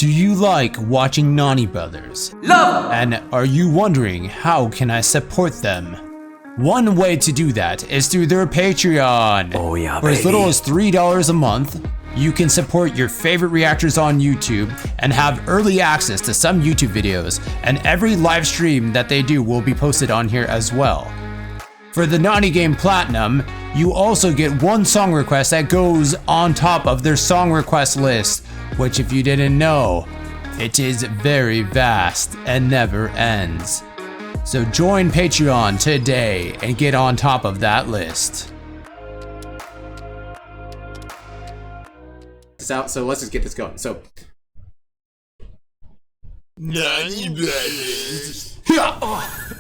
Do you like watching Naughty Brothers? Love! And are you wondering how can I support them? One way to do that is through their Patreon. Oh yeah, For as little as $3 a month, you can support your favorite reactors on YouTube and have early access to some YouTube videos, and every live stream that they do will be posted on here as well. For the Naughty Game Platinum, you also get one song request that goes on top of their song request list, which if you didn't know, it is very vast and never ends. So join Patreon today and get on top of that list. So let's just get this going. So Naughty Brothers.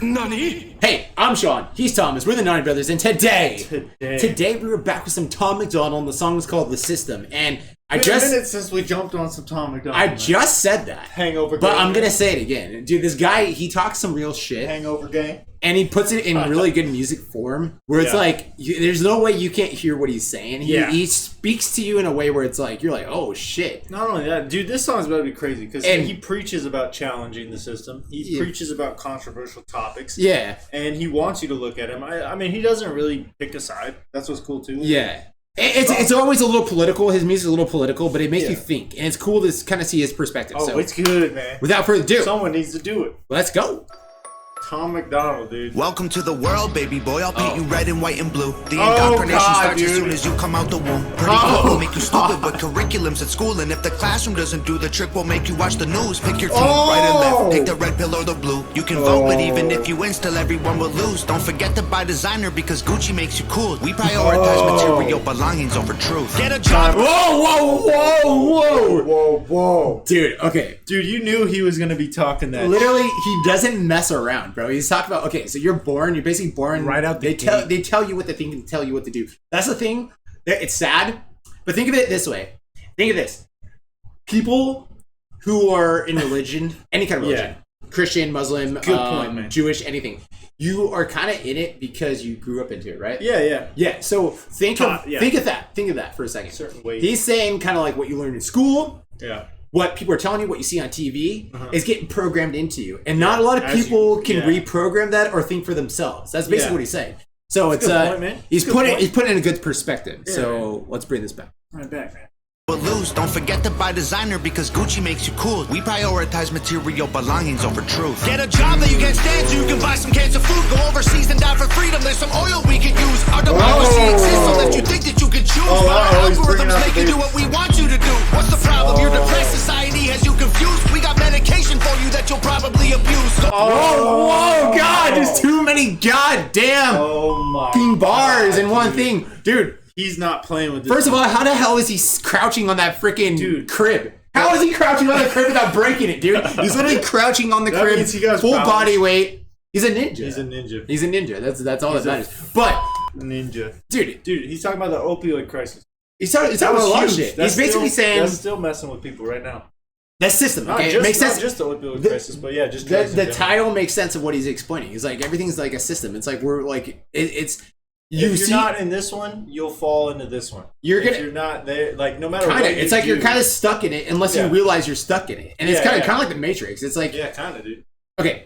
Nani? Hey, I'm Shawn. He's Thomas. We're the Naughty Brothers, and today we were back with some Tom McDonald, and the song is called "The System." And A minute since we jumped on some Tom McDonald. I just said that. Hangover But gang. I'm gonna say it again. Dude, this guy, he talks some real shit. Hangover gang. And he puts it in really good music form, where it's Yeah. like, there's no way you can't hear what he's saying. Yeah. He speaks to you in a way where it's like, you're like, oh shit. Not only that, dude, this song's about to be crazy because And- he preaches about challenging the system. He Yeah. preaches about controversial topics. Yeah. And he wants you to look at him. I mean, he doesn't really pick a side. That's what's cool too. Yeah. It's always a little political. His music's a little political, but it makes you think. And it's cool to kind of see his perspective. Oh, so, it's good, man. without further ado, Someone needs to do it. let's go. Tom McDonald, dude. Welcome to the world, baby boy. I'll paint you red and white and blue. The Oh, indoctrination God, starts as dude. soon as you come out the womb. Pretty Oh, will make you stupid God. with curriculums at school. And if the classroom doesn't do the trick, we'll make you watch the news. Pick your team, right or left. Take the red pill or the blue. You can vote, but even if you win, still everyone will lose. Don't forget to buy designer because Gucci makes you cool. We prioritize material belongings over truth. Get a job. Whoa. Whoa. Dude, okay. Dude, you knew he was going to be talking that. Literally, he doesn't mess around, bro. He's talking about, okay, so you're basically born Right out the they gate. they tell you what to think and tell you what to do. That's the thing. It's sad, but think of it this way. Think of this. People who are in religion, any kind of religion, Christian, Muslim, Good point, man. Jewish, anything, you are kind of in it because you grew up into it, right? Yeah. Yeah, so think of that. Think of that for a second. Certain ways. He's saying kind of like what you learned in school, Yeah. what people are telling you, what you see on TV, is getting programmed into you. And not a lot of As people you- can yeah. reprogram that or think for themselves. That's basically Yeah. what he's saying. So it's a good point, man. he's Good putting point. he's putting it in a good perspective. Yeah, so let's bring this back. Right back, man. Will lose. Don't forget to buy designer because Gucci makes you cool. We prioritize material belongings over truth. Get a job that you can't stand so you can buy some cans of food. Go overseas and die for freedom. There's some oil we can use. Our democracy exists so that you think that you can choose. Oh, But our he's bringing algorithms up make the you do big- what we want you to do. What's the problem? Your depressed society has you confused. We got medication for you that you'll probably abuse. So Whoa, God, there's too many goddamn Oh my fucking bars in one dude. thing. Dude, He's not playing with this. first of all, how the hell is he crouching on that freaking Dude. crib? How is he crouching on the crib without breaking it, dude? He's literally crouching on the That crib, means he got full balance. body weight. He's a ninja. He's a ninja. He's a ninja. That's all He's that a matters. But Ninja. dude, He's talking about the opioid crisis. he's talking That about was a lot of huge. shit. That's He's basically still, saying that's still messing with people right now. that system. Not Okay, just, it makes sense. Not just the opioid The- crisis, but yeah, just The, drugs in the general. title makes sense of what he's explaining. He's like everything's like a system. It's like we're like it's you If you're see not in this one, you'll fall into this one. You're If gonna- you're not there, like no matter kind what of. you It's like do, you're kind of stuck in it unless you Yeah. realize you're stuck in it. And it's Yeah, kind of yeah. like the Matrix. It's like yeah, kind of, dude. okay,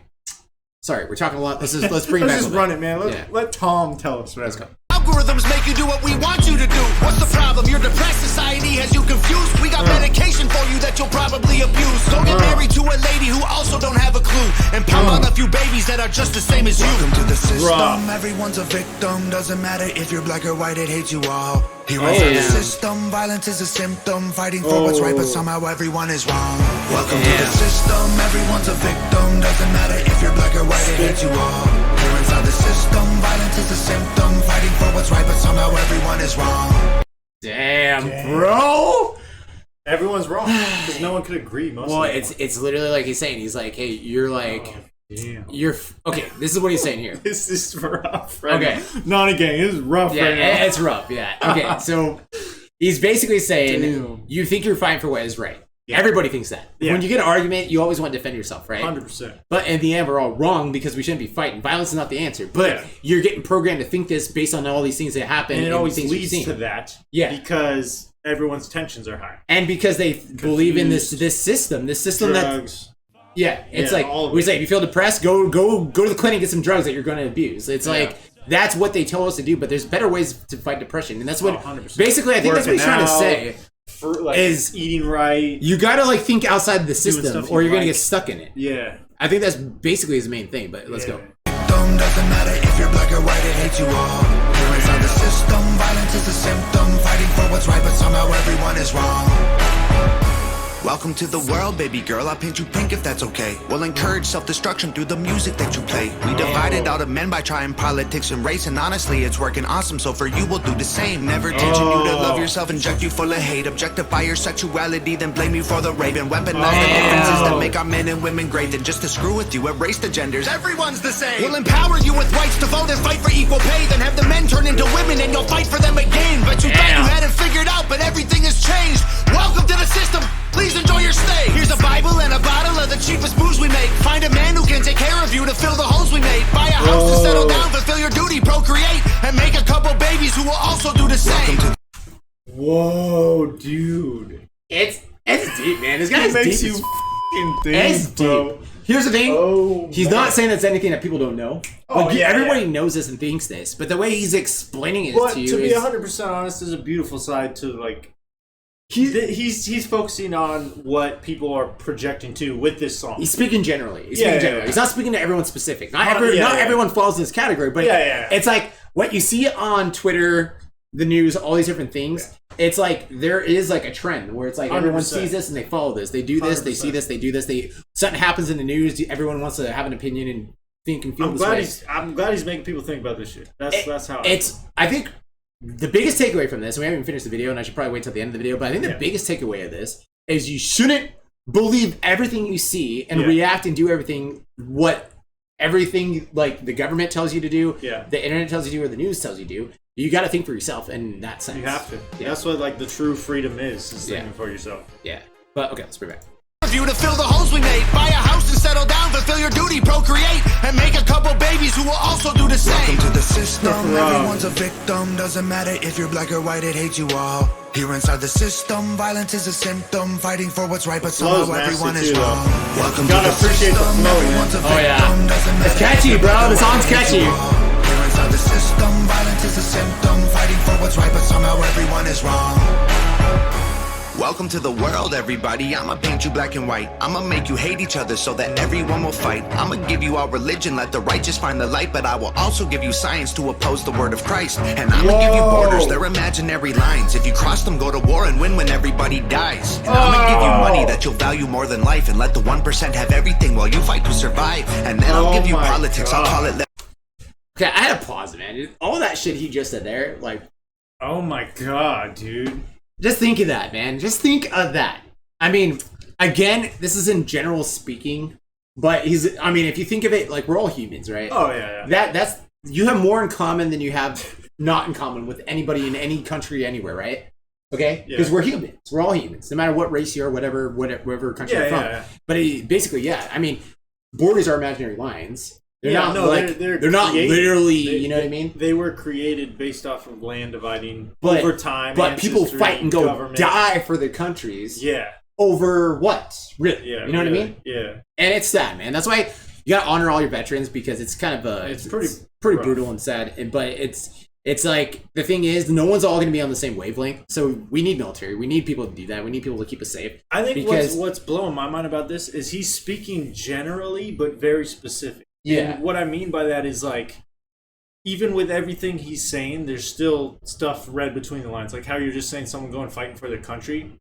sorry, we're talking a lot. Let's bring it back. Let's just a little run bit. it, man. Yeah. Let Tom tell us. Let's go. algorithms make you do what we want you to do. What's the problem? Your depressed society has you confused. We got medication for you that you'll probably abuse. Go get married to a lady who also don't have a clue, and pop out a few babies that are just the same as you. Welcome to the system. Rough. Everyone's a victim. Doesn't matter if you're black or white. It hates you all. Heroes Oh, of the yeah. system. Violence is a symptom. Fighting for what's right, but somehow everyone is wrong. Welcome to Yeah. the system. Everyone's a victim. Doesn't matter if you're black or white. It hates you all. You're inside the system. Violence is a symptom. Fighting for what's right, but somehow everyone is wrong. Damn, bro. Everyone's wrong because no one could agree. Most Well, of the it's literally like he's saying. He's like, hey, you're like, Damn. okay. This is what he's saying here. This is rough. Right Okay. now. Not a gang. This is rough Yeah, right now. it's rough. Yeah. Okay, so he's basically saying Damn. you think you're fighting for what is right. Yeah. Everybody thinks that. Yeah. When you get an argument, you always want to defend yourself, right? 100%. But in the end, we're all wrong because we shouldn't be fighting. Violence is not the answer. But Yeah. you're getting programmed to think this based on all these things that happen And it always things you've leads seen. to that. Yeah. Because everyone's tensions are high. And because they believe in this system Drugs. it's like we say, if you feel depressed, go to the clinic, get some drugs that you're going to abuse. It's like that's what they tell us to do, but there's better ways to fight depression, and that's what 100%. basically I think that's what he's trying to say. Is eating right. You gotta like think outside the system, or you're gonna get stuck in it. Yeah, I think that's basically his main thing. But let's go. Doesn't matter if you're black or white, it hates you all. You're inside the system, violence is a symptom. Fighting for what's right, but somehow everyone is wrong. Welcome to the world, baby girl. I'll paint you pink if that's okay. We'll encourage self-destruction through the music that you play. We divided all the men by trying politics and race, and honestly, it's working awesome, so for you, we'll do the same. Never teaching you to love yourself, inject you full of hate, objectify your sexuality, then blame you for the rape, and weaponize the differences that make our men and women great. Then just to screw with you, erase the genders. Everyone's the same. We'll empower you with rights to vote and fight for equal pay, then have the men turn into women and you'll fight for them again. But you thought you had it figured out, but everything has changed. Welcome to the system. Please enjoy your stay. Here's a Bible and a bottle of the cheapest booze we make. Find a man who can take care of you to fill the holes we made. Buy a house to settle down, fulfill your duty, procreate, and make a couple babies who will also do the same. Whoa, dude. It's deep, man. This guy's makes deep. you f***ing think, It's bro. deep. Here's the thing. He's not saying that's anything that people don't know. Everybody knows this and thinks this, but the way he's explaining it to you to be is 100% honest, there's a beautiful side to like. He's focusing on what people are projecting to with this song. he's speaking generally. He's not speaking to everyone specific. Not everyone falls in this category, but it's like what you see on Twitter, the news, all these different things. It's like there is like a trend where it's like 100%. Everyone sees this and they follow this. They do this, 100%. They see this, they do this. Something happens in the news. Everyone wants to have an opinion and think and feel this way. I'm glad he's making people think about this shit. That's how I think the biggest takeaway from this, and we haven't even finished the video, and I should probably wait till the end of the video, but I think the biggest takeaway of this is you shouldn't believe everything you see and react and do everything like the government tells you to do, the internet tells you to do, or the news tells you to do. You got to think for yourself in that sense. You have to. That's what like the true freedom is thinking for yourself. Yeah. But okay, let's bring it back. You to fill the holes we made. Buy a house and settle down, fulfill your duty, procreate, and make a couple babies who will also do the same. Welcome to the system. Everyone's a victim. Doesn't matter if you're black or white, it hates you all. Here inside the system, violence is a symptom. Fighting for what's right, but somehow everyone is wrong. Welcome to the system. Everyone's a victim. Doesn't matter. It's catchy, bro. The song's catchy. Here inside the system, violence is a symptom. Fighting for what's right, but somehow everyone is wrong. Welcome to the world, everybody. I'ma paint you black and white. I'ma make you hate each other so that everyone will fight. I'ma give you our religion, let the righteous find the light. But I will also give you science to oppose the word of Christ. And I'ma give you borders, they're imaginary lines. If you cross them, go to war and win when everybody dies. And I'ma give you money that you'll value more than life. And let the 1% have everything while you fight to survive. And then I'll give you politics, I'll call it... Okay, I had to pause, man. All that shit he just said there, like... Oh my god, dude. Just think of that, man. Just think of that. I mean, again, this is in general speaking, but if you think of it, like, we're all humans, right? Oh, yeah. That's you have more in common than you have not in common with anybody in any country anywhere, right? Okay? Because we're humans. We're all humans, no matter what race you are, whatever country you're from. Yeah. But basically, I mean, borders are imaginary lines. They're not literally, you know what I mean? They were created based off of land dividing over time. But people fight and go die for their countries. Yeah. Over what? Really? Yeah. You know what I mean? Yeah. And it's sad, man. That's why you gotta honor all your veterans, because it's kind of it's pretty brutal and sad. But it's like, the thing is, no one's all gonna be on the same wavelength. So we need military. We need people to do that. We need people to keep us safe. I think what's blowing my mind about this is he's speaking generally but very specific. Yeah. And what I mean by that is, like, even with everything he's saying, there's still stuff read between the lines. Like how you're just saying someone going fighting for their country.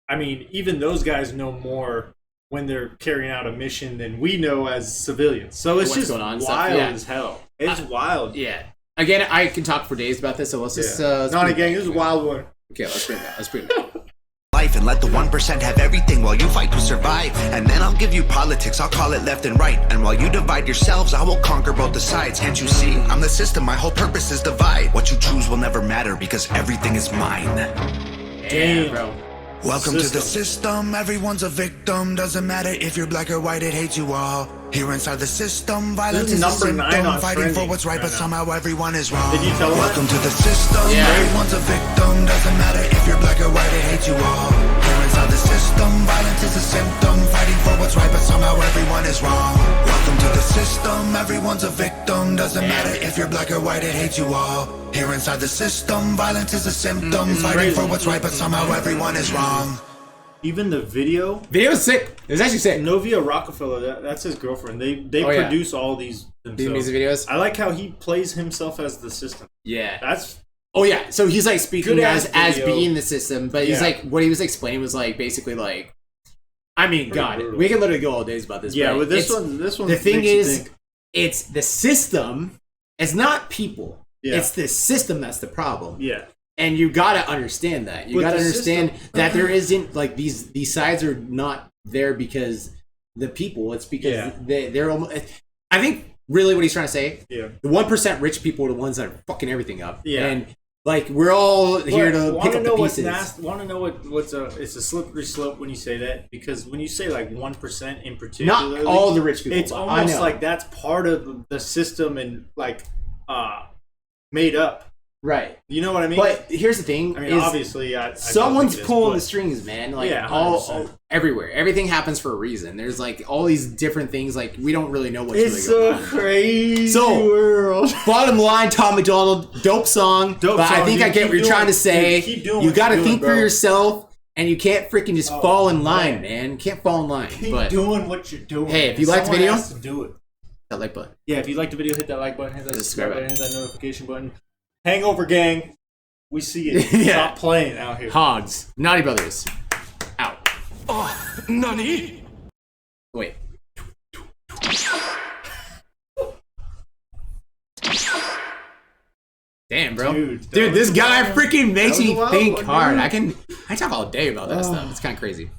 I mean, even those guys know more when they're carrying out a mission than we know as civilians. So it's just wild as hell. It's wild. Yeah. Again, I can talk for days about this, so let's just... Not again, this is a wild one. Okay, let's bring it back. Life and let the 1% have everything while you fight to survive. And then I'll give you politics, I'll call it left and right. And while you divide yourselves, I will conquer both the sides. Can't you see? I'm the system, my whole purpose is divide. What you choose will never matter because everything is mine. Damn, bro. Welcome to the system, everyone's a victim. Doesn't matter if you're black or white, it hates you all. Here inside the system, violence This is is a number 9 symptom. on Fighting for trending what's right, right but now. somehow everyone is wrong. Did you tell him that? Welcome to the system. Yeah. Everyone's a victim. Doesn't matter if you're black or white, it hates you all. Here inside the system, violence is a symptom. Fighting for what's right, but somehow everyone is wrong. Welcome to the system. Everyone's a victim. Doesn't matter if you're black or white, it hates you all. Here inside the system, violence is a symptom. Fighting crazy. for what's right, but somehow everyone is wrong. Even the video. Video's sick. It was actually sick. Novia Rockefeller, that's his girlfriend. They yeah. produce all these themselves. These music videos. I like how he plays himself as the system. Yeah. That's Oh yeah. So he's like speaking Good-ass as video. being the system, but he's Yeah. like what he was explaining was like basically like. I mean, Pretty God, brutal. we can literally go all days about this. yeah. but With this it's- one, the thing makes you is, think. it's the system. It's not people. Yeah. It's the system that's the problem. Yeah. And you gotta understand that. You With gotta the understand system- that there isn't like these sides are not there because the people. It's because Yeah. they're almost. I think really what he's trying to say. Yeah. The 1% rich people are the ones that are fucking everything up. Yeah. And like we're all here to pick up the pieces. Want to know what's it's a slippery slope when you say that, because when you say like 1% in particular, Not all the rich people. it's I almost know. like that's part of the system and like made up. Right. You know what I mean? But here's the thing. I mean, is obviously, I someone's don't think it is, pulling but- the strings, man. Like Yeah, all 100%. everywhere. Everything happens for a reason. There's like all these different things. Like we don't really know what's It's really a going on. crazy So, world. Bottom line, Tom McDonald, dope song. Dope but I song, think dude. I get Keep what you're trying to doing- say. dude, keep doing You what got to you're think doing, for bro. yourself, and you can't freaking just fall in line, man. man. You can't fall in line. Keep but doing what you're doing. Hey, if you liked the Someone video- has to do it. that like button. Yeah, if you like the video, hit that like button, hit that Subscribe subscribe button, hit that notification button. Hangover gang, we see it. Yeah. Stop playing out here. Hogs, Naughty Brothers, out. Nani? Wait. Damn, bro. Dude, Dude, this guy freaking makes was a me wild think one, hard. dude. I talk all day about that stuff. It's kind of crazy.